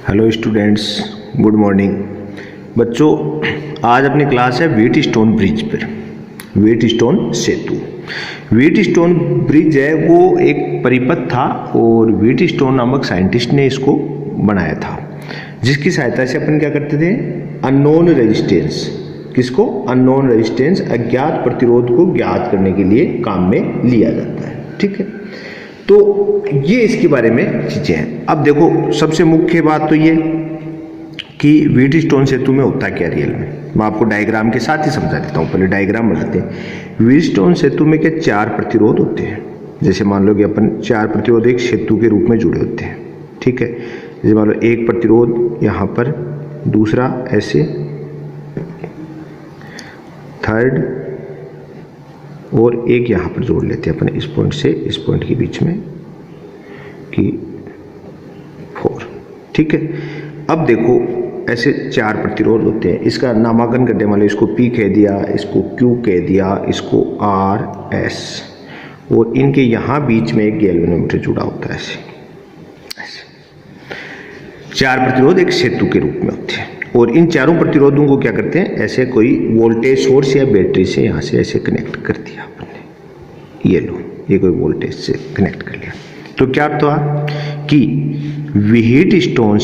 Hello students, good morning. बच्चों, आज अपनी क्लास है व्हीटस्टोन ब्रिज पर। व्हीटस्टोन सेतु, व्हीटस्टोन ब्रिज है वो एक परिपथ था और व्हीटस्टोन नामक साइंटिस्ट ने इसको बनाया था, जिसकी सहायता से अपन क्या करते थे, अननोन रेजिस्टेंस, किसको, अननोन रेजिस्टेंस, अज्ञात प्रतिरोध को ज्ञात करने के लिए काम में लिया जाता है। ठीक है, तो ये इसके बारे में चीजें हैं। अब देखो, सबसे मुख्य बात तो ये कि व्हीटस्टोन सेतु में होता क्या रियल में, मैं आपको डायग्राम के साथ ही समझा देता हूँ। पहले डायग्राम बनाते हैं। व्हीटस्टोन सेतु में क्या 4 प्रतिरोध होते हैं। जैसे मान लो कि अपन 4 प्रतिरोध एक सेतु के रूप में जुड़े होते हैं। ठीक है, जैसे मान लो एक प्रतिरोध यहाँ पर, दूसरा ऐसे, थर्ड, और एक यहाँ पर जोड़ लेते हैं अपन इस पॉइंट से इस पॉइंट के बीच में कि 4। ठीक है, अब देखो ऐसे 4 प्रतिरोध होते हैं। इसका नामांकन करते हैं, मान लो इसको P कह दिया, इसको Q कह दिया, इसको R, S, और इनके यहाँ बीच में एक गैल्वेनोमीटर जुड़ा होता है। ऐसे 4 प्रतिरोध एक सेतु के रूप में होते हैं और इन चारों प्रतिरोधों को क्या करते हैं, ऐसे कोई वोल्टेज सोर्स या बैटरी से यहाँ से ऐसे कनेक्ट कर दिया अपन ने। ये लो, ये कोई वोल्टेज से कनेक्ट कर लिया, तो क्या अर्थ हुआ कि व्हीटस्टोन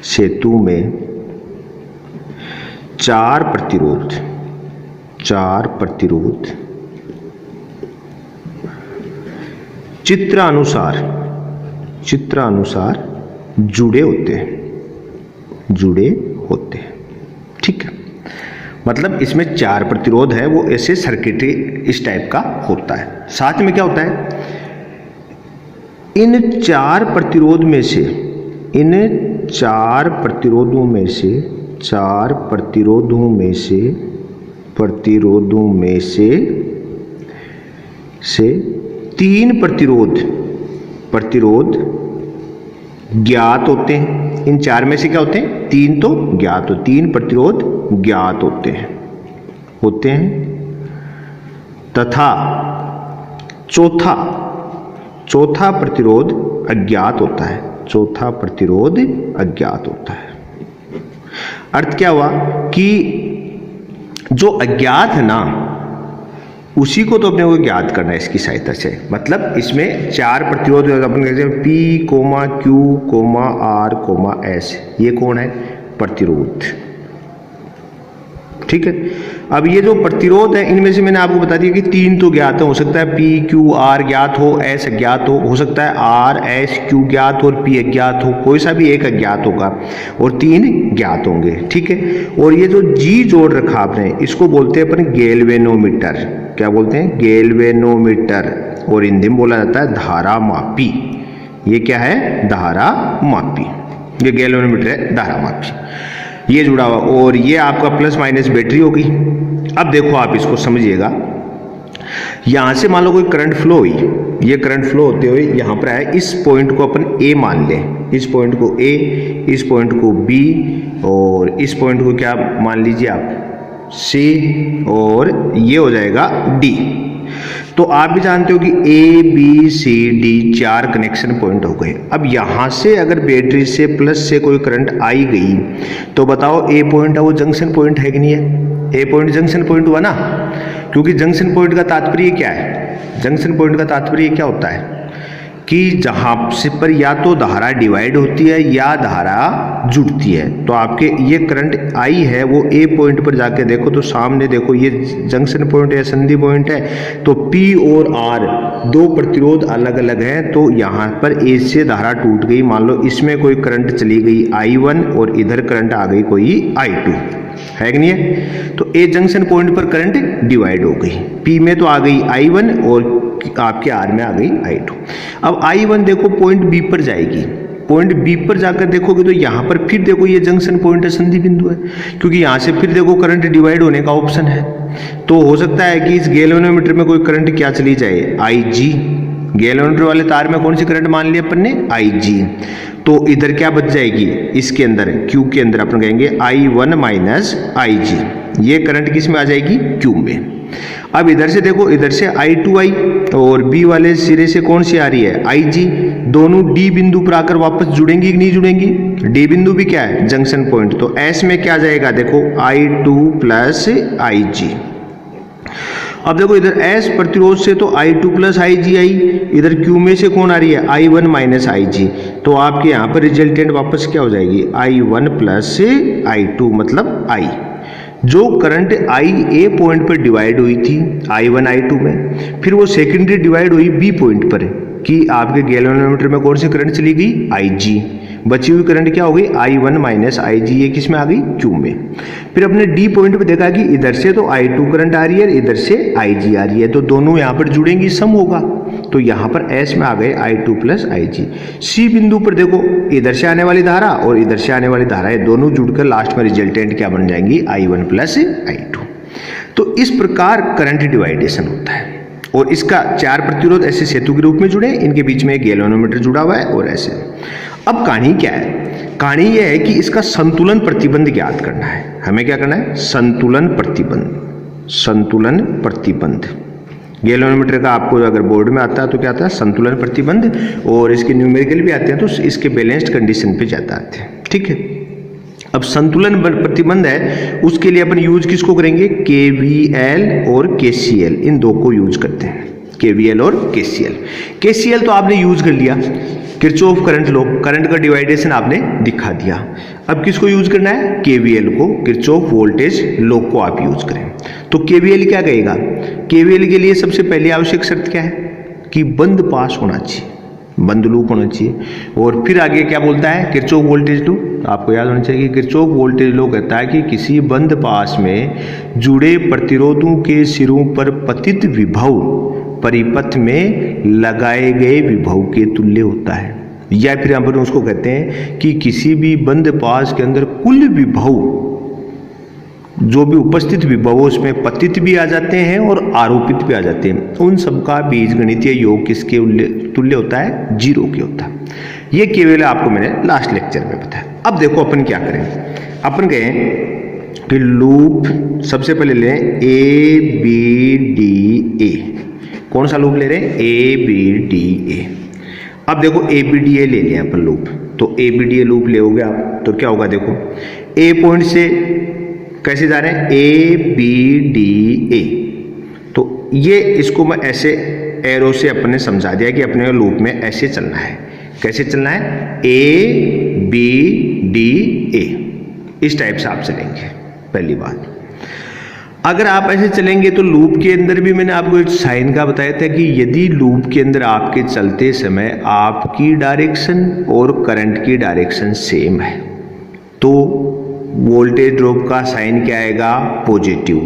सेतु में 4 प्रतिरोध चित्रानुसार जुड़े होते हैं। ठीक है, मतलब इसमें 4 प्रतिरोध है वो ऐसे सर्किटरी इस टाइप का होता है। साथ में क्या होता है, इन 4 प्रतिरोधों में से 3 प्रतिरोध ज्ञात होते हैं। इन 4 में से क्या होते हैं, 3 तो ज्ञात हो, 3 प्रतिरोध ज्ञात होते हैं तथा चौथा प्रतिरोध अज्ञात होता है। अर्थ क्या हुआ कि जो अज्ञात है ना, उसी को तो अपने को ज्ञात करना है इसकी सहायता से। मतलब इसमें 4 प्रतिरोध अपन कहते हैं P, Q, R, S, ये कौन है, प्रतिरोध। ठीक है, अब ये जो प्रतिरोध है इनमें से मैंने आपको बता दिया कि 3 तो ज्ञात है, हो सकता है P, Q, R ज्ञात हो, S अज्ञात हो सकता है R, S, Q ज्ञात हो और P अज्ञात हो, कोई सा भी एक अज्ञात होगा और 3 ज्ञात होंगे। ठीक है, और ये जो G जोड़ रखा आपने, इसको बोलते हैं अपन गैल्वेनोमीटर। क्या बोलते हैं, गैल्वेनोमीटर, और हिंदी में बोला जाता है धारा मापी। ये क्या है, धारा मापी, ये गैल्वेनोमीटर है, धारा मापी, ये जुड़ा हुआ। और ये आपका प्लस माइनस बैटरी होगी। अब देखो आप इसको समझिएगा, यहां से मान लो कोई करंट फ्लो हुई, ये करंट फ्लो होते हुए यहां पर आया, इस पॉइंट को अपन A मान लें, इस पॉइंट को A, इस पॉइंट को B, और इस पॉइंट को क्या मान लीजिए आप, C, और ये हो जाएगा D। तो आप भी जानते हो कि A, B, C, D 4 connection point हो गए। अब यहां से अगर बैटरी से प्लस से कोई करंट आई गई तो बताओ A पॉइंट है वो जंक्शन पॉइंट है कि नहीं है, A पॉइंट जंक्शन पॉइंट हुआ ना, क्योंकि जंक्शन पॉइंट का तात्पर्य क्या है, जंक्शन पॉइंट का तात्पर्य क्या होता है कि जहां से पर या तो धारा डिवाइड होती है या धारा जुड़ती है। तो आपके ये करंट आई है वो A पॉइंट पर जाके देखो तो सामने देखो ये जंक्शन पॉइंट है, संधि पॉइंट है, तो P और R 2 प्रतिरोध अलग अलग हैं। तो यहाँ पर A से धारा टूट गई, मान लो इसमें कोई करंट चली गई I1 और इधर करंट आ गई कोई I2, है कि नहीं है, तो A जंक्शन पॉइंट पर करंट डिवाइड हो गई। P में तो आ गई I1 और आपके R में आ गई I2। अब I1 देखो पॉइंट B पर जाएगी, पॉइंट B पर जाकर देखोगे तो यहाँ पर फिर देखो ये जंक्शन पॉइंट है, संधि बिंदु है, क्योंकि यहाँ से फिर देखो करंट डिवाइड होने का ऑप्शन है। तो हो सकता है कि इस गैल्वेनोमीटर में कोई करंट क्या चली जाए, IG। गैल्वेनोमीटर वाले तार में कौन सी करंट मान ली अपन ने, IG। तो इधर क्या बच जाएगी, इसके अंदर Q के अंदर अपन कहेंगे I1 माइनस IG, ये करंट किस में आ जाएगी, Q में। अब इधर से देखो, इधर से I2I और B वाले सिरे से कौन सी आ रही है IG, दोनों D बिंदु पर आकर वापस जुड़ेंगी कि नहीं जुड़ेंगी? D बिंदु भी क्या है जंक्शन पॉइंट, तो S में क्या जाएगा देखो I2 प्लस IG। अब देखो इधर S प्रतिरोध से तो I2 प्लस IG आई, इधर Q में से कौन आ रही है I1 माइनस IG, तो आपके यहाँ पर रिजल्टेंट वापस क्या हो जाएगी I1 प्लस I2 मतलब I। जो करंट I A पॉइंट पर डिवाइड हुई थी I1 I2 में, फिर वो सेकेंडरी डिवाइड हुई B पॉइंट पर कि आपके गैल्वेनोमीटर में कौन सी करंट चली गई IG, बची हुई करंट क्या हो गई I1 माइनस IG, ये किस में आ गई Q में। फिर अपने D पॉइंट पे देखा कि इधर से तो I2 करंट आ रही है, इधर से IG आ रही है, तो दोनों यहाँ पर जुड़ेंगी, सम होगा, तो यहाँ पर S में आ गए I2 प्लस IG। C बिंदु पर देखो इधर से आने वाली धारा और इधर से आने वाली धारा, ये दोनों जुड़कर लास्ट में रिजल्टेंट क्या बन जाएंगी I1 प्लस I2। तो इस प्रकार करंट डिवाइडेशन होता है और इसका 4 प्रतिरोध ऐसे सेतु के रूप में जुड़े, इनके बीच में एक गैल्वेनोमीटर जुड़ा हुआ है और ऐसे। अब कहानी क्या है, कहानी यह है कि इसका संतुलन प्रतिबंध ज्ञात करना है। हमें क्या करना है संतुलन प्रतिबंध, संतुलन प्रतिबंध। गैल्वेनोमीटर का आपको अगर बोर्ड में आता है तो क्या आता है संतुलन प्रतिबंध, और इसके न्यूमेरिकल भी आते हैं तो इसके बैलेंस्ड कंडीशन पे ज्यादा आते हैं, ठीक है। अब संतुलन प्रतिबंध है, उसके लिए अपन यूज किसको करेंगे KVL और KCL, इन दो को यूज करते हैं KVL और KCL। KCL तो आपने यूज कर लिया, किरचॉफ करंट लॉ, करंट का डिवाइडेशन आपने दिखा दिया। अब किसको यूज करना है KVL को, किरचॉफ वोल्टेज लॉ को आप यूज करें। तो KVL क्या कहेगा, KVL के लिए सबसे पहली आवश्यक शर्त क्या है कि बंद पास होना चाहिए, बंद लूप होना चाहिए। और फिर आगे क्या बोलता है किरचॉफ वोल्टेज लॉ, आपको याद होना चाहिए कि किरचॉफ वोल्टेज लॉ कहता है कि किसी बंद पास में जुड़े प्रतिरोधों के सिरों पर पतित विभव परिपथ में लगाए गए विभव के तुल्य होता है, या फिर हम उसको कहते हैं कि किसी भी बंद पास के अंदर कुल विभव जो भी उपस्थित विभव उसमें पतित भी आ जाते हैं और आरोपित भी आ जाते हैं, उन सबका बीजगणितीय योग किसके तुल्य होता है 0 के होता है। ये केवल आपको मैंने लास्ट लेक्चर में बताया। अब देखो अपन क्या करें, अपन कहें कि लूप सबसे पहले लें ABDA, कौन सा लूप ले रहे हैं ABDA। अब देखो ABDA ले लिया अपन लूप, तो ABDA लूप ले हो गया, तो क्या होगा देखो A पॉइंट से कैसे जा रहे हैं ABDA, तो ये इसको मैं ऐसे एरो से अपने समझा दिया कि अपने लूप में ऐसे चलना है। कैसे चलना है ABDA, इस टाइप से आप चलेंगे। पहली बात, अगर आप ऐसे चलेंगे तो लूप के अंदर भी मैंने आपको एक साइन का बताया था कि यदि लूप के अंदर आपके चलते समय आपकी डायरेक्शन और करंट की डायरेक्शन सेम है तो वोल्टेज ड्रॉप का साइन क्या आएगा पॉजिटिव,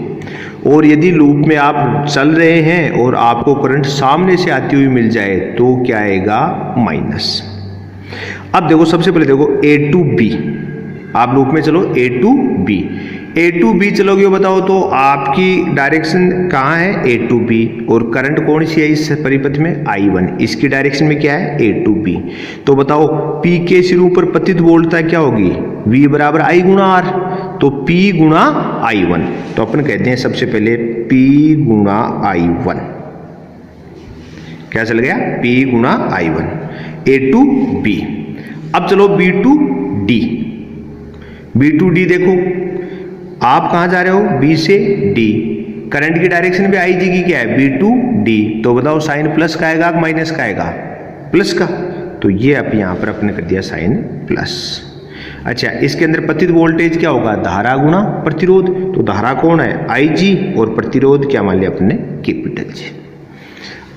और यदि लूप में आप चल रहे हैं और आपको करंट सामने से आती हुई मिल जाए तो क्या आएगा माइनस। अब देखो सबसे पहले देखो A to B, आप लूप में चलो A to B चलोगे बताओ तो आपकी डायरेक्शन कहाँ है A to B, और करंट कौन सी है इस परिपथ में I1, इसकी डायरेक्शन में क्या है A to B। तो बताओ P के सिरों पर पतित वोल्टता क्या होगी V बराबर I गुणा R, तो P गुणा I1, तो अपन कहते हैं सबसे पहले P गुणा I1, क्या चल गया P गुणा I1 A to B। अब चलो B to D देखो आप कहां जा रहे हो B से D, करंट की डायरेक्शन भी आई जी की क्या है B to D, तो बताओ साइन प्लस का आएगा माइनस का आएगा प्लस का, तो ये अब यहां पर अपने कर दिया साइन प्लस। अच्छा इसके अंदर पतित वोल्टेज क्या होगा धारा गुणा प्रतिरोध, तो धारा कौन है IG और प्रतिरोध क्या मान लिया अपने कैपिटल जी।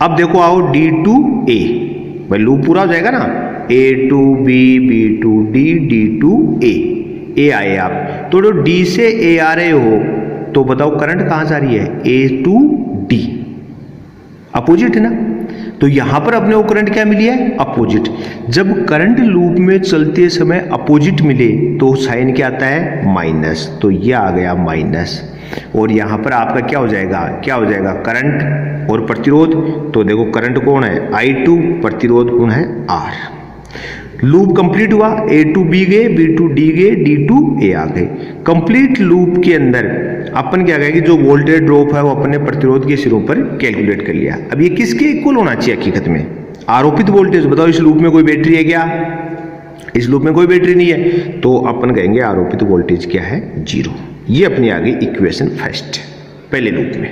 अब देखो आओ D to A, भाई लूप पूरा हो जाएगा ना, A to B, B to D, D to A आए आप, तो जो D से A आ रहे हो तो बताओ करंट कहां जा रही है A to D, अपोजिट है ना, तो यहां पर अपने को करंट क्या मिली है अपोजिट। जब करंट लूप में चलते समय अपोजिट मिले तो साइन क्या आता है माइनस, तो ये आ गया माइनस, और यहां पर आपका क्या हो जाएगा करंट और प्रतिरोध, तो देखो करंट कौन है I2, प्रतिरोध कौन है R। लूप कंप्लीट हुआ A to B गए, B to D गए, D to A आ गए। कंप्लीट लूप के अंदर अपन क्या कहेंगे, जो वोल्टेज ड्रॉप है वो अपने प्रतिरोध के सिरों पर कैलकुलेट कर लिया। अब ये किसके इक्वल होना चाहिए हकीकत में, आरोपित वोल्टेज। बताओ इस लूप में कोई बैटरी है क्या, इस लूप में कोई बैटरी नहीं है, तो अपन कहेंगे आरोपित वोल्टेज क्या है, 0। ये अपनी आ गई इक्वेशन फर्स्ट पहले लूप में।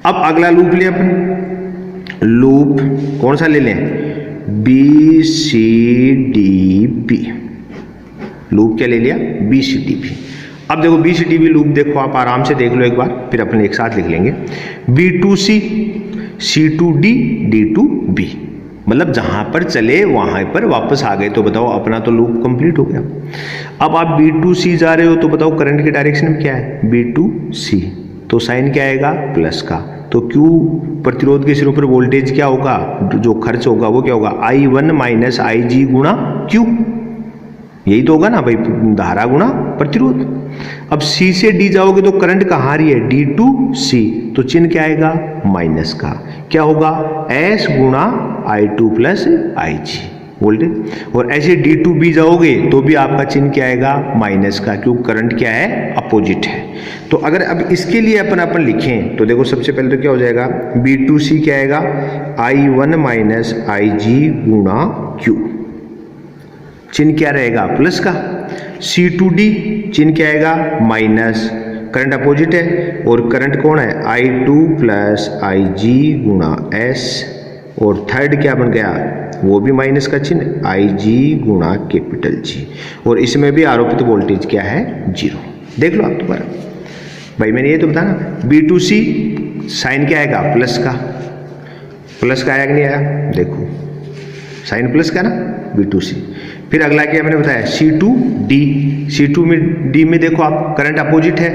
अब अगला लूप ले अपन, लूप कौन सा ले लें, B C D B. Loop क्या ले लिया, बी सी डी बी। अब देखो B C D B loop देखो, आप आराम से देख लो एक बार, फिर अपन एक साथ लिख लेंगे। B to C, C to D, D to B, मतलब जहां पर चले वहां पर वापस आ गए, तो बताओ अपना तो लूप कंप्लीट हो गया। अब आप बी टू सी जा रहे हो, तो बताओ करंट की डायरेक्शन में क्या है, बी टू सी, तो साइन क्या आएगा, प्लस का। तो क्यू प्रतिरोध के सिरों पर वोल्टेज क्या होगा, जो खर्च होगा वो क्या होगा, I1 माइनस आई जी गुणा क्यू। यही तो होगा ना भाई, धारा गुणा प्रतिरोध। अब C से D जाओगे तो करंट कहाँ आ रही है, D टू C, तो चिन्ह क्या आएगा, माइनस का। क्या होगा, S गुणा I2 प्लस IG वोल्टेज। और ऐसे D टू B जाओगे तो भी आपका चिन्ह क्या आएगा, माइनस का, क्योंकि करंट क्या है, अपोजिट है। तो अगर अब इसके लिए अपन लिखें तो देखो सबसे पहले तो क्या हो जाएगा, B2C क्या आएगा, I1 माइनस IG गुणा Q, चिन्ह क्या रहेगा, प्लस का। C2D चिन्ह क्या आएगा, माइनस, करंट अपोजिट है, और करंट कौन है, I2 प्लस IG गुणा S, और थर्ड क्या बन गया, वो भी माइनस का चिन्ह, IG गुणा कैपिटल G, और इसमें भी आरोपित वोल्टेज क्या है, 0। देख लो आप दोबारा भाई, मैंने ये तो बताना, B2C साइन क्या आएगा, प्लस का। प्लस का आया कि नहीं आया, देखो साइन प्लस का ना, B2C। फिर अगला क्या मैंने बताया, C2D, C2D में देखो आप करंट अपोजिट है,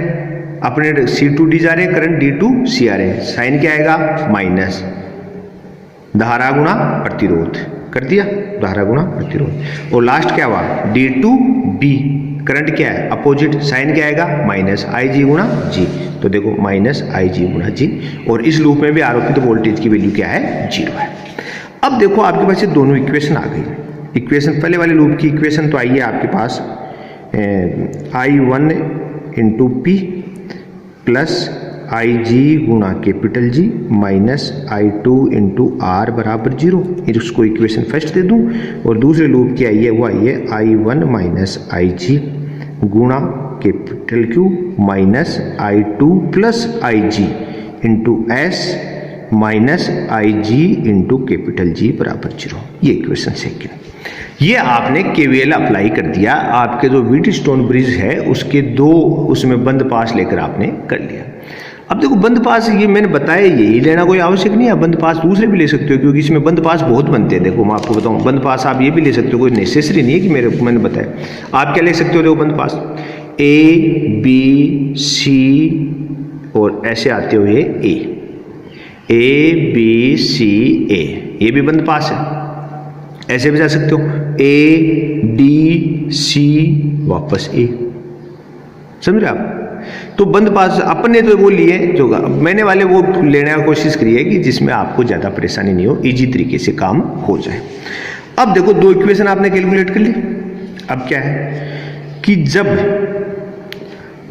अपने C2D जा रहे हैं, करंट D2C आ रहे हैं, साइन क्या आएगा, माइनस, धारा गुणा प्रतिरोध, कर दिया, धारा गुणा प्रतिरोध। और लास्ट क्या हुआ, D2B, करंट क्या है, अपोजिट, साइन क्या आएगा, माइनस IG गुणा G, तो देखो माइनस IG गुणा G। और इस लूप में भी आरोपित वोल्टेज की वैल्यू क्या है, 0 है। अब देखो आपके पास ये दोनों इक्वेशन आ गई। इक्वेशन पहले वाले लूप की इक्वेशन तो आई है आपके पास, I1 into P plus IG गुणा capital G minus I2 into R बराबर 0। इसको इक्वेशन फर्स्ट दे दूं, और दूसरे लूप की आई है वो आई है I1 माइनस IG गुणा capital Q minus I2 plus IG into S minus IG into capital G बराबर 0। ये इक्वेशन सेकेंड। ये आपने KVL अप्लाई कर दिया, आपके जो व्हीटस्टोन ब्रिज है उसके उसमें बंद पास लेकर आपने कर लिया। अब देखो बंद पास ये मैंने बताया, यही लेना कोई आवश्यक नहीं है, बंद पास दूसरे भी ले सकते हो, क्योंकि इसमें बंद पास बहुत बनते हैं। देखो मैं आपको बताऊं, बंद पास आप ये भी ले सकते हो, कोई नेसेसरी नहीं है कि मैंने बताया। आप क्या ले सकते हो, देखो बंद पास A B C और ऐसे आते हुए A B C A, ये भी बंद पास है। ऐसे भी जा सकते हो A D C वापस A, समझ रहे आप। तो बंद पास अपन ने तो वो लिए, जो मैंने वाले वो लेने की कोशिश करी है कि जिसमें आपको ज़्यादा परेशानी नहीं हो, इजी तरीके से काम हो जाए। अब देखो दो इक्वेशन आपने कैलकुलेट कर ली। अब क्या है कि जब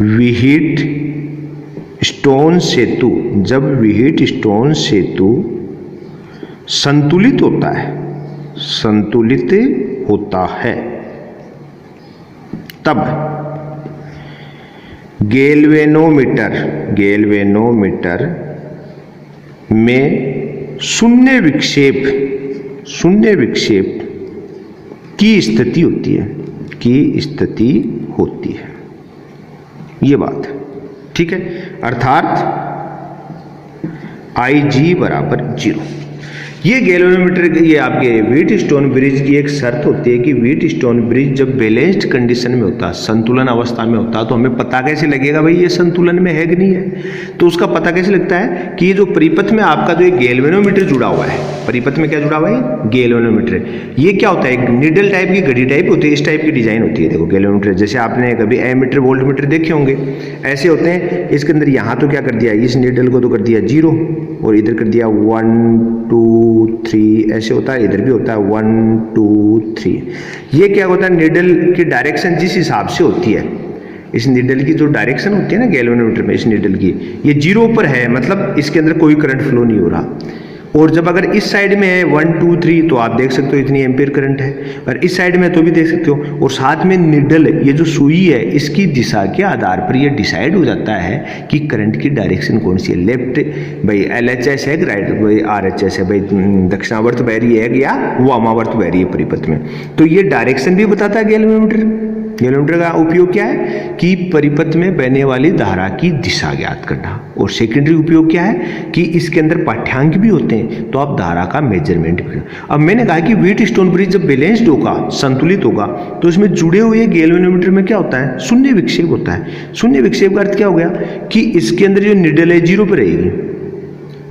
व्हीट स्टोन सेतु संतुलित होता है तब गैल्वेनोमीटर में शून्य विक्षेप की स्थिति होती है। ये बात ठीक है, अर्थात IG बराबर 0। ये गैल्वेनोमीटर, ये आपके व्हीटस्टोन ब्रिज की एक शर्त होती है कि व्हीटस्टोन ब्रिज जब बैलेंस्ड कंडीशन में होता है, संतुलन अवस्था में होता है, तो हमें पता कैसे लगेगा भाई ये संतुलन में है कि नहीं है। तो उसका पता कैसे लगता है कि ये जो परिपथ में आपका जो एक गैल्वेनोमीटर जुड़ा हुआ है, परिपथ में क्या जुड़ा हुआ है, गैल्वेनोमीटर। ये क्या होता है, एक निडल टाइप की घड़ी टाइप होती है, इस टाइप की डिजाइन होती है। देखो गैल्वेनोमीटर जैसे आपने कभी एमीटर वोल्टमीटर देखे होंगे, ऐसे होते हैं। इसके अंदर यहाँ तो क्या कर दिया, इस निडल को तो कर दिया 0 और इधर कर दिया 1 2 3, ऐसे होता है। इधर भी होता है 1 2 3। ये क्या होता है, निडल की डायरेक्शन जिस हिसाब से होती है, इस नीडल की जो डायरेक्शन होती है ना गैल्वेनोमीटर में, इस नीडल की, ये 0 पर है, मतलब इसके अंदर कोई करंट फ्लो नहीं हो रहा। और जब अगर इस साइड में है 1 2 3 तो आप देख सकते हो इतनी एम्पियर करंट है, और इस साइड में तो भी देख सकते हो। और साथ में निडल, ये जो सुई है, इसकी दिशा के आधार पर ये डिसाइड हो जाता है कि करंट की डायरेक्शन कौन सी है। लेफ्ट भाई LHS है, राइट भाई RHS है, भाई दक्षिणावर्त बह रही है या वामावर्त बह रही है परिपथ में। तो ये डायरेक्शन भी बताता है गैल्वेनोमीटर। गैल्वेनोमीटर का उपयोग क्या है कि परिपथ में बहने वाली धारा की दिशा ज्ञात करना। और सेकेंडरी उपयोग क्या है कि इसके अंदर पाठ्यांक भी होते हैं, तो आप धारा का मेजरमेंट भी। अब मैंने कहा कि व्हीटस्टोन ब्रिज जब बैलेंस्ड होगा, संतुलित होगा, तो इसमें जुड़े हुए गैल्वेनोमीटर में क्या होता है, शून्य विक्षेप होता है। शून्य विक्षेप का अर्थ क्या हो गया कि इसके अंदर जो निडल है 0 पर रहेगी।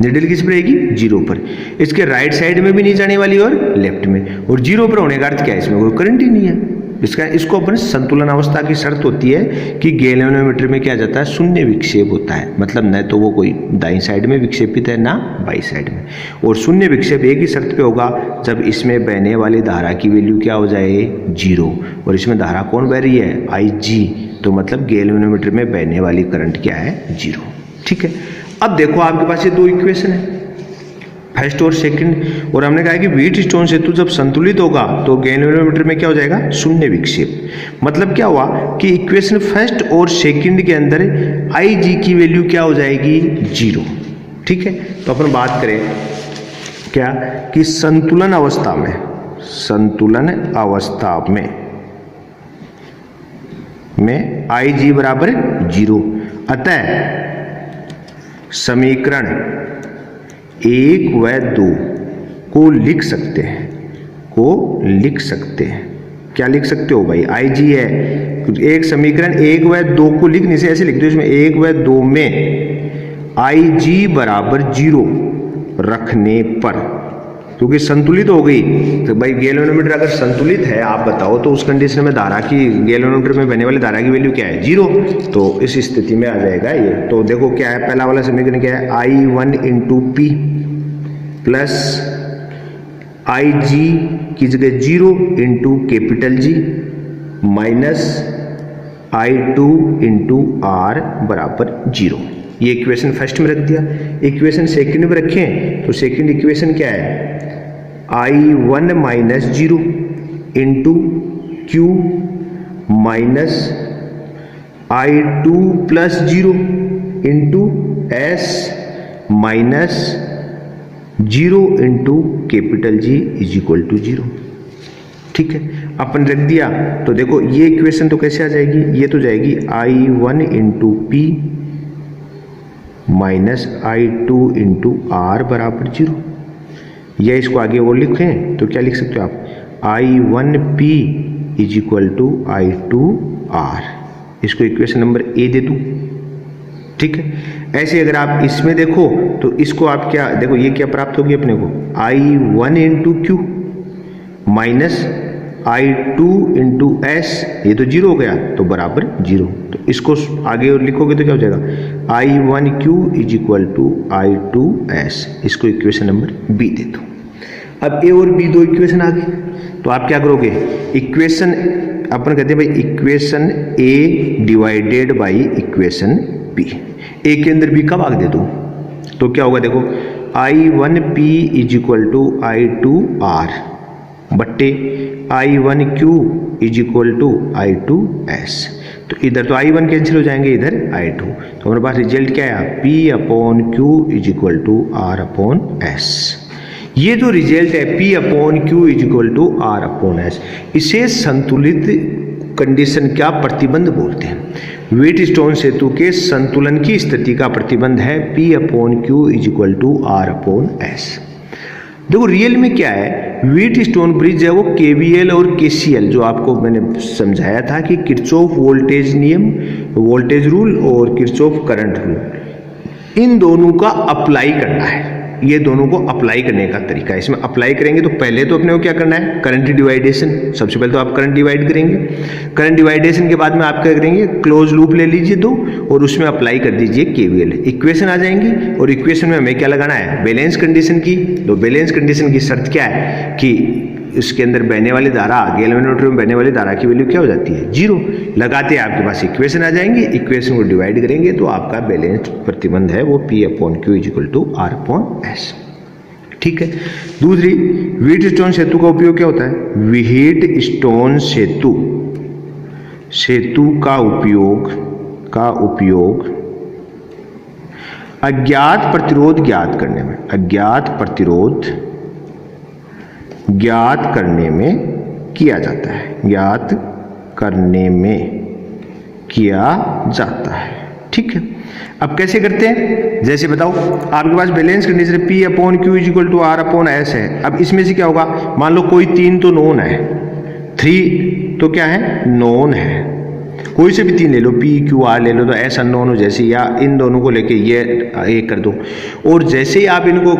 निडल किस पर रहेगी, 0 पर। इसके राइट साइड में भी नहीं जाने वाली और लेफ्ट में। और 0 पर होने का अर्थ क्या है, इसमें कोई करंट ही नहीं है। इसको अपन संतुलन अवस्था की शर्त होती है कि गैल्वेनोमीटर में क्या जाता है, शून्य विक्षेप होता है, मतलब न तो वो कोई दाईं साइड में विक्षेपित है ना बाईं साइड में। और शून्य विक्षेप एक ही शर्त पे होगा, जब इसमें बहने वाली धारा की वैल्यू क्या हो जाए, 0। और इसमें धारा कौन बह रही है, IG, तो मतलब गैल्वेनोमीटर में बहने वाली करंट क्या है, 0। ठीक है। अब देखो आपके पास ये दो इक्वेशन है, फर्स्ट और सेकंड। और हमने कहा कि व्हीटस्टोन सेतु जब संतुलित होगा तो गैल्वेनोमीटर में क्या हो जाएगा, शून्य विक्षेप। मतलब क्या हुआ कि इक्वेशन फर्स्ट और सेकंड के अंदर IG की वैल्यू क्या हो जाएगी, 0। ठीक है। तो अपन बात करें क्या कि संतुलन अवस्था में IG बराबर 0। अतः समीकरण 1 व 2 को लिख सकते हैं। क्या लिख सकते हो भाई, IG है, एक समीकरण 1 व 2 को लिखने से ऐसे लिख दो, इसमें 1 व 2 में IG बराबर 0 रखने पर, क्योंकि संतुलित हो गई, तो भाई गैल्वेनोमीटर अगर संतुलित है, आप बताओ तो उस कंडीशन में धारा की, गैल्वेनोमीटर में बहने वाली धारा की वैल्यू क्या है, 0। तो इस स्थिति में आ जाएगा ये। तो देखो क्या है, पहला वाला समीकरण क्या है, I1 × P प्लस IG की जगह 0 × G माइनस I2 × R बराबर 0। ये इक्वेशन फर्स्ट में रख दिया। इक्वेशन सेकंड में रखें तो सेकंड इक्वेशन क्या है, I1 minus 0 × Q minus I2 plus 0 × S minus 0 × G is equal to 0। ठीक है, अपन रख दिया। तो देखो ये इक्वेशन तो कैसे आ जाएगी, ये तो जाएगी I1 × P minus I2 × R बराबर 0। या इसको आगे और लिखें तो क्या लिख सकते हो आप, I1P is equal to I2R। इसको इक्वेशन नंबर A दे दूं। ठीक है। ऐसे अगर आप इसमें देखो तो इसको आप क्या देखो, ये क्या प्राप्त होगी अपने को, I1 × Q minus I2 × S, ये तो 0 हो गया तो बराबर 0। तो इसको आगे और लिखोगे तो क्या हो जाएगा, I1Q is equal to I2S। इसको इक्वेशन नंबर B दे दो। अब A और B दो इक्वेशन आ गई, तो आप क्या करोगे, इक्वेशन अपन कहते हैं भाई equation A divided by equation B। A के अंदर B का भाग दे दो तो क्या होगा, देखो I1P is equal to I2R बट्टे I1Q is equal to I2S। तो इधर तो I1 कैंसिल हो जाएंगे, इधर I2। तो हमारे पास रिजल्ट क्या है, P/Q is equal to R/S। ये जो रिजल्ट है P/Q is equal to R/S, इसे संतुलित कंडीशन क्या प्रतिबंध बोलते हैं। व्हीटस्टोन सेतु के संतुलन की स्थिति का प्रतिबंध है P/Q is equal to R/S। देखो रियल में क्या है, व्हीटस्टोन ब्रिज है वो KVL और KCL, जो आपको मैंने समझाया था कि किरचॉफ वोल्टेज नियम, वोल्टेज रूल और किरचॉफ करंट रूल, इन दोनों का अप्लाई करना है। ये दोनों को अप्लाई करने का तरीका है। इसमें अप्लाई करेंगे तो पहले तो अपने को क्या करना है, करंट डिवाइडेशन। सबसे पहले तो आप करंट डिवाइड करेंगे, करंट डिवाइडेशन के बाद में आप क्या करेंगे, क्लोज लूप ले लीजिए दो और उसमें अप्लाई कर दीजिए KVL। इक्वेशन आ जाएंगी और इक्वेशन में हमें क्या लगाना है, बैलेंस कंडीशन की। तो बैलेंस कंडीशन की शर्त क्या है कि इसके अंदर बहने वाली धारा, गैल्वेनोमीटर में बहने वाली धारा की वैल्यू क्या हो जाती है? 0। लगाते आपके पास इक्वेशन आ जाएंगी, इक्वेशन को डिवाइड करेंगे तो आपका बैलेंस्ड प्रतिबंध है वो P/Q = R/S। ठीक है। दूसरी, व्हीटस्टोन सेतु का उपयोग क्या होता है? व्हीटस्टोन सेतु का उपयोग अज्ञात प्रतिरोध ज्ञात करने में, ज्ञात करने में किया जाता है। ठीक है। अब कैसे करते हैं? जैसे बताओ, आपके पास बैलेंस कंडीशन P/Q = R/S है। अब इसमें से क्या होगा? मान लो कोई 3 तो नोन है, 3 तो क्या है? नोन है। कोई से भी 3 ले लो, P Q R ले लो, तो S अननोन हो जैसे, या इन दोनों को लेके ये एक कर दो। और जैसे ही आप इनको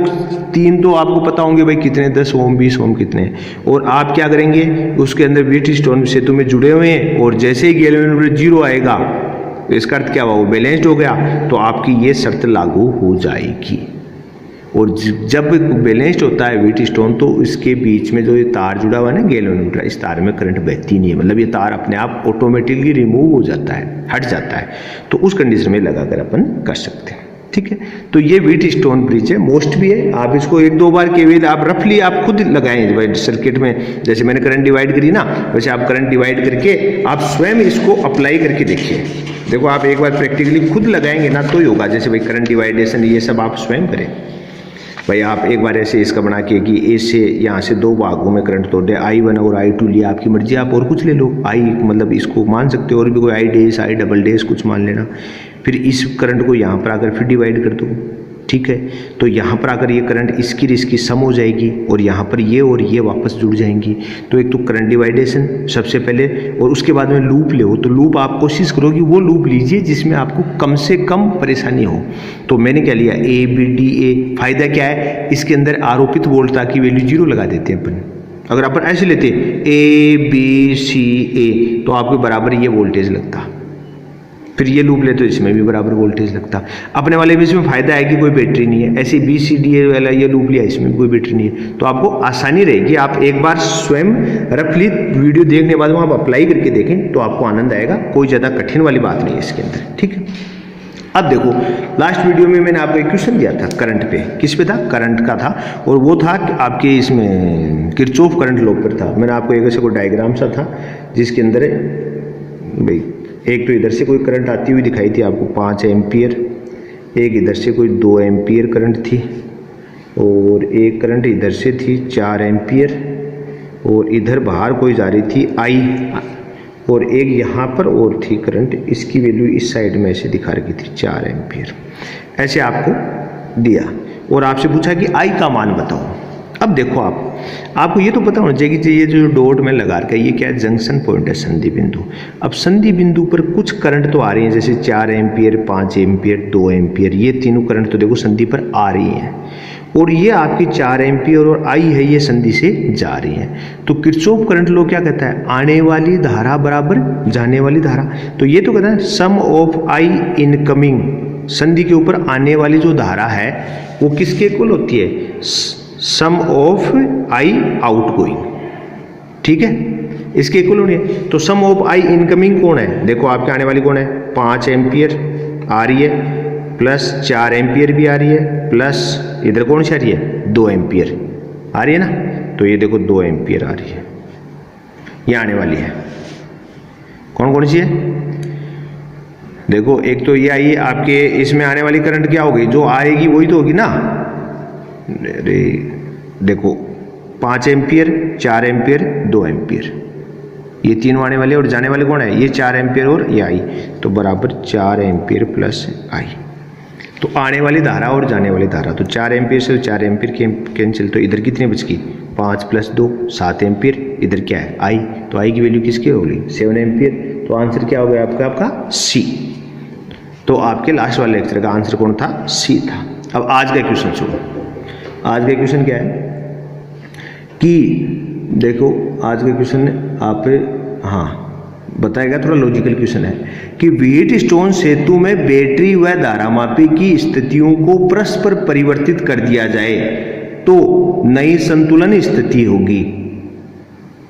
3 तो आपको पता होंगे भाई कितने, 10 ओम 20 ओम कितने, और आप क्या करेंगे, उसके अंदर व्हीटस्टोन सेतु में जुड़े हुए हैं, और जैसे ही गैल्वेनोमीटर 0 आएगा, इसका अर्थ क्या हुआ? वो बैलेंस्ड हो गया, तो आपकी ये शर्त लागू हो जाएगी। और जब बैलेंस्ड होता है व्हीटस्टोन, तो इसके बीच में जो ये तार जुड़ा हुआ है ना गैल्वेनोमीटर, इस तार में करंट बहती नहीं है, मतलब ये तार अपने आप ऑटोमेटिकली रिमूव हो जाता है, हट जाता है। तो उस कंडीशन में लगाकर अपन कर सकते हैं। ठीक है। तो ये व्हीटस्टोन ब्रिज है, मोस्ट भी है। आप इसको 1-2 बार केवल आप रफली आप खुद लगाएं सर्किट में, जैसे मैंने करंट डिवाइड करी ना, वैसे आप करंट डिवाइड करके आप स्वयं इसको अप्लाई करके देखिए। देखो, आप एक बार प्रैक्टिकली खुद लगाएंगे ना तो ही होगा। जैसे भाई करंट डिवाइडेशन ये सब आप स्वयं करें भाई। आप एक बार ऐसे इसका बना के कि ए से यहाँ से 2 भागों में करंट तोड़ दे, I1 और I2 लिया, आपकी मर्जी, आप और कुछ ले लो, I मतलब इसको मान सकते हो, और भी कोई I dash I double dash कुछ मान लेना। फिर इस करंट को यहाँ पर आकर फिर डिवाइड कर दो। ठीक है। तो यहाँ पर आकर ये करंट इसकी सम हो जाएगी, और यहाँ पर ये और ये वापस जुड़ जाएंगी। तो एक तो करंट डिवाइडेशन सबसे पहले, और उसके बाद में लूप ले हो, तो लूप आप कोशिश करो कि वो लूप लीजिए जिसमें आपको कम से कम परेशानी हो। तो मैंने क्या लिया? ABDA। फायदा क्या है? इसके अंदर आरोपित वोल्टता की वैल्यू 0 लगा देते हैं अपन। अगर अपन ऐसे लेते ABCA, तो आपके बराबर ये वोल्टेज लगता। फिर ये लूप ले तो इसमें भी बराबर वोल्टेज लगता। अपने वाले भी इसमें फायदा है कि कोई बैटरी नहीं है। ऐसे BCDA वाला ये लूप लिया, इसमें भी कोई बैटरी नहीं है, तो आपको आसानी रहेगी। आप एक बार स्वयं रफली वीडियो देखने के बाद आप अप्लाई करके देखें तो आपको आनंद आएगा। कोई ज़्यादा कठिन वाली बात नहीं है इसके अंदर। ठीक है। अब देखो, लास्ट वीडियो में मैंने आपको एक क्वेश्चन दिया था करंट पे। किस पे था? करंट का था, और वो था आपके इसमें किरचॉफ करंट लॉ पर था। मैंने आपको एक ऐसे कोई डायग्राम सा था जिसके अंदर भाई एक तो इधर से कोई करंट आती हुई दिखाई थी आपको 5 एम्पियर, एक इधर से कोई 2 एम्पियर करंट थी, और एक करंट इधर से थी 4 एम्पियर, और इधर बाहर कोई जा रही थी I, और एक यहाँ पर और थी करंट, इसकी वैल्यू इस साइड में ऐसे दिखा रखी थी 4 एम्पियर। ऐसे आपको दिया और आपसे पूछा कि I का मान बताओ। अब देखो, आपको ये तो पता होना चाहिए कि ये जो डॉट में लगा रखा है ये क्या है? जंक्शन पॉइंट है, संधि बिंदु। अब संधि बिंदु पर कुछ करंट तो आ रही है, जैसे 4 एम्पियर, 5 एम्पियर, 2 एम्पियर, ये तीनों करंट तो देखो संधि पर आ रही हैं, और ये आपकी 4 एम्पियर और I है, ये संधि से जा रही है। तो किरचॉफ करंट लॉ क्या कहता है? आने वाली धारा बराबर जाने वाली धारा। तो ये तो कहता है सम ऑफ I इनकमिंग, संधि के ऊपर आने वाली जो धारा है वो किसके इक्वल होती है? सम ऑफ I आउटगोइंग। ठीक है, इसके इक्वल होनी है। तो सम ऑफ I इनकमिंग कौन है? देखो आपके आने वाली कौन है? 5 एम्पियर आ रही है, प्लस 4 एम्पियर भी आ रही है, प्लस इधर कौन सी आ रही है? 2 एम्पियर आ रही है ना। तो ये देखो 2 एम्पियर आ रही है, ये आने वाली है। कौन कौन सी है? देखो, एक तो ये आई आपके, इसमें आने वाली करंट क्या होगी? जो आएगी वही तो होगी ना। अरे देखो, 5 एम्पियर, 4 एम्पियर, 2 एम्पियर, ये तीनों आने वाले, और जाने वाले कौन है? ये 4 एम्पियर और ये I, तो बराबर 4 एम्पियर प्लस I। तो आने वाली धारा और जाने वाली धारा, तो 4 एम्पियर से 4 एम्पियर कैंसिल, तो इधर कितनी बच गई? 5 + 2 7 एम्पियर। इधर क्या है? I, तो I की वैल्यू किसकी होगी? 7 एम्पियर। तो आंसर क्या हो गया आपका C। तो आपके लास्ट वाले लेक्चर का आंसर कौन था? C था। अब आज का क्वेश्चन सुनो। आज का क्वेश्चन क्या है कि देखो, आज का क्वेश्चन आप बताएगा, थोड़ा लॉजिकल क्वेश्चन है कि व्हीटस्टोन सेतु में बैटरी व धारामापी की स्थितियों को परस्पर परिवर्तित कर दिया जाए तो नई संतुलन स्थिति होगी।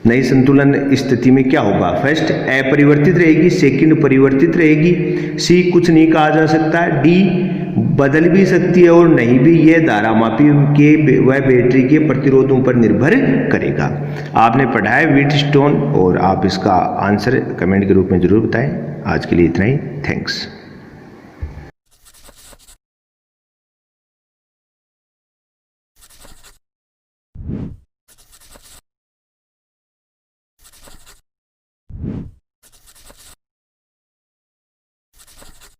नई संतुलन स्थिति में क्या होगा? फर्स्ट अपरिवर्तित रहेगी, सेकंड परिवर्तित रहेगी, सी कुछ नहीं कहा जा सकता, डी बदल भी सकती है और नहीं भी। यह धारामापी के व बैटरी के प्रतिरोधों पर निर्भर करेगा। आपने पढ़ा है व्हीटस्टोन और आप इसका आंसर कमेंट के रूप में जरूर बताएं। आज के लिए इतना ही, थैंक्स।